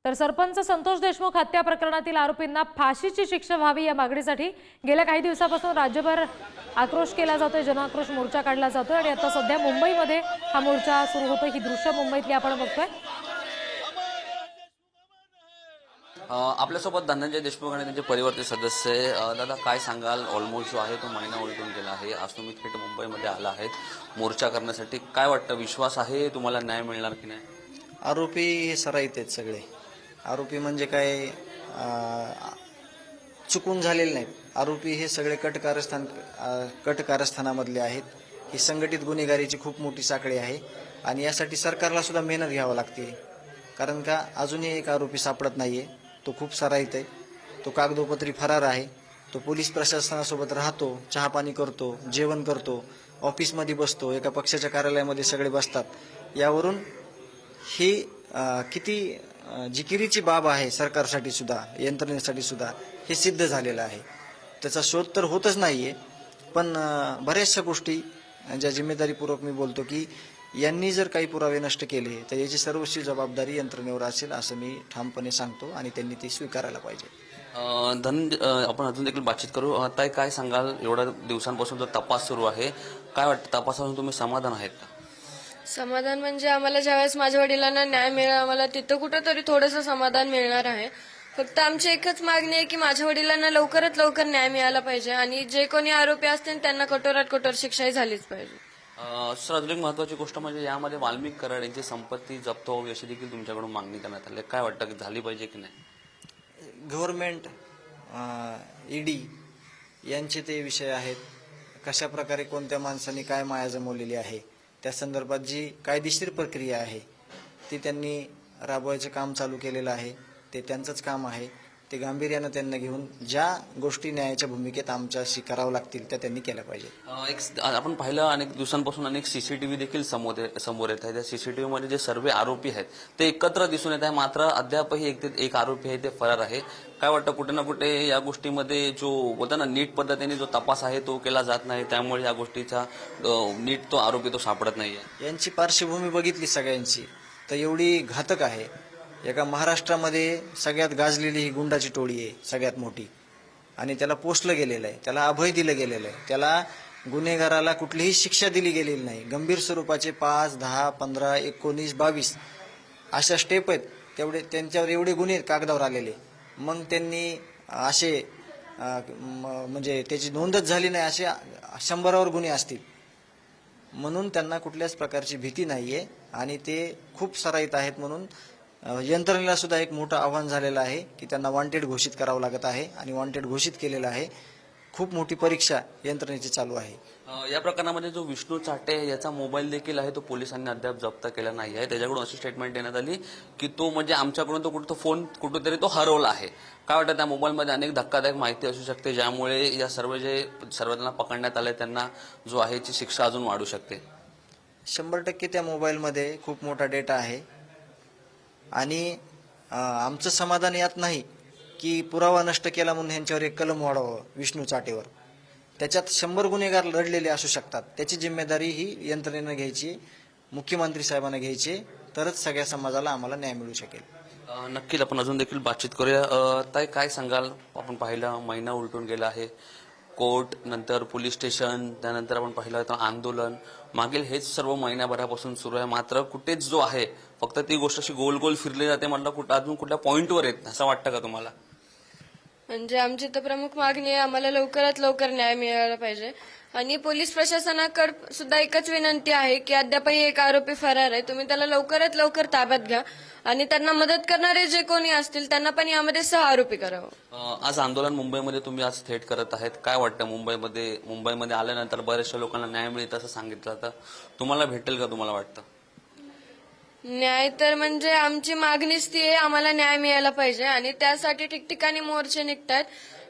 तर सरपंच संतोष देशमुख हत्या प्रकरणातील आरोपींना फाशीची शिक्षा व्हावी या मागणीसाठी गेल्या काही दिवसापासून राज्यभर आक्रोश केला जातोय, जनाक्रोश मोर्चा काढला जातोय आणि आता सध्या मुंबईमध्ये हा मोर्चा सुरू होतोय। ही दृश्य मुंबईतली आपण बघतोय। आपल्यासोबत धनंजय देशमुख आणि त्यांचे परिवर्तित सदस्य दादा काय सांगाल? ऑलमोस्ट जो आहे तो महिना उलटून गेला आहे, आज तुम्ही थेट मुंबईमध्ये आला आहेत मोर्चा करण्यासाठी। काय वाटतं, विश्वास आहे तुम्हाला न्याय मिळणार की नाही? आरोपी हे सराईत आहेत सगळे। आरोपी म्हणजे काय चुकून झालेले नाहीत। आरोपी हे सगळे कट कारस्थानामधले आहेत। ही संघटित गुन्हेगारीची खूप मोठी साखळी आहे आणि यासाठी सरकारला सुद्धा मेहनत घ्यावी लागते, कारण का अजूनही एक आरोपी सापडत नाहीये। तो खूप सराईत आहे, तो कागदोपत्री फरार आहे। तो पोलीस प्रशासनासोबत राहतो, चहा पाणी करतो, जेवण करतो, ऑफिसमध्ये बसतो, एका पक्षाच्या कार्यालयामध्ये सगळे बसतात। यावरून ही किती जिकिरीची बाब आहे सरकारसाठी सुद्धा, यंत्रणेसाठी सुद्धा हे सिद्ध झालेलं आहे। त्याचा शोध तर होतच नाहीये, पण बऱ्याचशा गोष्टी ज्या जिम्मेदारीपूर्वक मी बोलतो की यांनी जर काही पुरावे नष्ट केले तर याची सर्वस्वी जबाबदारी यंत्रणेवर असेल असं मी ठामपणे सांगतो आणि त्यांनी ती स्वीकारायला पाहिजे। आपण अजून देखील बातचीत करू। ताई, काय सांगाल? एवढ्या दिवसांपासून जो तपास सुरू आहे, काय वाटतं, तपासापासून तुम्ही समाधान आहेत का? समाधान म्हणजे आम्हाला ज्यावेळेस माझ्या वडिलांना न्याय मिळेल, आम्हाला तिथं कुठंतरी थोडंसं समाधान मिळणार आहे। फक्त आमची एकच मागणी आहे की माझ्या वडिलांना लवकरात लवकर न्याय मिळाला पाहिजे आणि जे कोणी आरोपी असतील त्यांना कठोरात कठोर शिक्षाही झालीच पाहिजे। सर, अजून एक महत्वाची गोष्ट म्हणजे यामध्ये वाल्मिक कराड यांची संपत्ती जप्त व्हावी अशी देखील तुमच्याकडून मागणी करण्यात आली। काय वाटतं, की झाली पाहिजे की नाही? गव्हर्नमेंट, ईडी यांचे ते विषय आहेत। कशा प्रकारे कोणत्या माणसाने काय माया जमवलेली आहे त्या संदर्भात जी कायदेशीर प्रक्रिया आहे ती त्यांनी राबवायचं काम चालू केलेलं आहे। ते त्यांचंच काम आहे। ते गांभीर्यानं त्यांना घेऊन ज्या गोष्टी न्यायाच्या भूमिकेत आमच्याशी करावं लागतील त्या त्यांनी केल्या पाहिजे। आपण पाहिलं, अनेक दिवसांपासून अनेक सीसीटीव्ही देखील समोर येत आहेत। त्या सीसीटीव्ही मध्ये जे सर्व आरोपी आहेत ते एकत्र दिसून येत आहे, मात्र अद्यापही एक आरोपी आहे ते फरार आहे। काय वाटतं, कुठे ना कुठे या गोष्टीमध्ये जो बोलता ना नीट पद्धतीने जो तपास आहे तो केला जात नाही, त्यामुळे या गोष्टीचा नीट तो आरोपी तो सापडत नाहीये? यांची पार्श्वभूमी बघितली सगळ्यांची तर एवढी घातक आहे। एका महाराष्ट्रामध्ये सगळ्यात गाजलेली ही गुंडाची टोळी आहे, सगळ्यात मोठी, आणि त्याला पोसलं गेलेलं आहे, त्याला अभय दिलं गेलेलं आहे, त्याला गुन्हेगाराला कुठलीही शिक्षा दिली गेलेली नाही। गंभीर स्वरूपाचे 5, 10, 15, 19, 22 अशा स्टेप आहेत। तेवढे त्यांच्यावर एवढे गुन्हे कागदावर आलेले, मग त्यांनी असे म्हणजे त्याची नोंदच झाली नाही असे 100वर गुन्हे असतील, म्हणून त्यांना कुठल्याच प्रकारची भीती नाहीये आणि ते खूप सराईत आहेत। म्हणून यंत्रणेला सुद्धा एक मोठं आव्हान झालेलं आहे की त्यांना वॉन्टेड घोषित करावं लागत आहे आणि वॉन्टेड घोषित केलेलं आहे। खूप मोठी परीक्षा यंत्रणेची चालू आहे। या प्रकरणामध्ये जो विष्णू चाटे याचा मोबाईल देखील आहे तो पोलिसांनी अद्याप जप्त केला नाही आहे। त्याच्याकडून अशी स्टेटमेंट देण्यात आली की तो म्हणजे आमच्याकडून तो फोन कुठेतरी तो हरवला आहे। काय वाटतं, त्या मोबाईलमध्ये अनेक धक्कादायक माहिती असू शकते ज्यामुळे या सर्वांना पकडण्यात आले त्यांना जो आहे ती शिक्षा अजून वाढू शकते? 100% त्या मोबाईलमध्ये खूप मोठा डेटा आहे आणि आमचं समाधान यात नाही की पुरावा नष्ट केला म्हणून ह्यांच्यावर एक कलम वाढवावं विष्णू चाटेवर। त्याच्यात 100 गुन्हेगार लढलेले असू शकतात, त्याची जिम्मेदारी ही यंत्रणेनं घ्यायची, मुख्यमंत्री साहेबांना घ्यायची, तरच सगळ्या समाजाला आम्हाला न्याय मिळू शकेल। नक्कीच आपण अजून देखील बातचीत करूया। ताई, काय सांगाल? आपण पाहिलं, महिना उलटून गेला आहे, कोर्ट, नंतर पोलीस स्टेशन, त्यानंतर आपण पाहिलं तर आंदोलन, मागील हेच सर्व महिन्याभरापासून सुरू आहे, मात्र कुठेच जो आहे फक्त ती गोष्ट अशी गोल गोल फिरली जाते। म्हटलं कुठं अजून कुठल्या पॉईंटवर येत, असं वाटतं का तुम्हाला? म्हणजे आमची तर प्रमुख मागणी आहे, आम्हाला लवकरात लवकर न्याय मिळाला पाहिजे आणि पोलीस प्रशासनाकडे सुद्धा एकच विनंती आहे की अद्यापही एक आरोपी फरार आहे, तुम्ही त्याला लवकरात लवकर ताब्यात घ्या आणि त्यांना मदत करणारे जे कोणी असतील त्यांना पण यामध्ये सहआरोपी करावं। आज आंदोलन मुंबईमध्ये तुम्ही आज थेट करत आहेत, काय वाटतं? मुंबईमध्ये आल्यानंतर बऱ्याचशा लोकांना न्याय मिळेल असं सांगितलं जातं, तुम्हाला भेटेल का, तुम्हाला वाटतं? न्याय तर म्हणजे आमची मागणीच ती आहे, आम्हाला न्याय मिळायला पाहिजे आणि त्यासाठी ठिकठिकाणी मोर्चे निघतात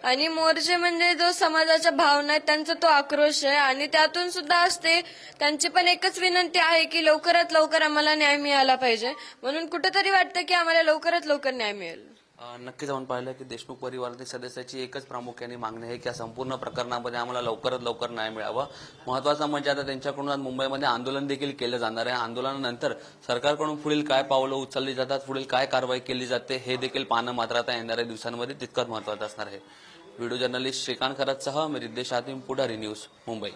आणि मोर्चे म्हणजे जो समाजाच्या भावना आहेत त्यांचा तो आक्रोश आहे आणि त्यातून सुद्धा असते त्यांची पण एकच विनंती आहे की लवकरात लवकर आम्हाला न्याय मिळाला पाहिजे, म्हणून कुठेतरी वाटतं की आम्हाला लवकरात लवकर न्याय मिळेल। नक्कीच आपण पाहिलं की देशमुख परिवारातील सदस्याची एकच प्रामुख्याने मागणी आहे की या संपूर्ण प्रकरणामध्ये आम्हाला लवकरात लवकर न्याय मिळावा. महत्वाचं म्हणजे आता त्यांच्याकडून आज मुंबईमध्ये आंदोलन देखील केलं जाणार आहे. आंदोलनानंतर सरकारकडून पुढील काय पावलं उचलली जातात, पुढील काय कारवाई केली जाते हे देखील पाहणं मात्र आता येणाऱ्या दिवसांमध्ये तितकंच महत्वाचं असणार आहे. व्हिडिओ जर्नलिस्ट श्रीकांत खरातसह मी रिद्देश हातीम, पुढारी न्यूज, मुंबई.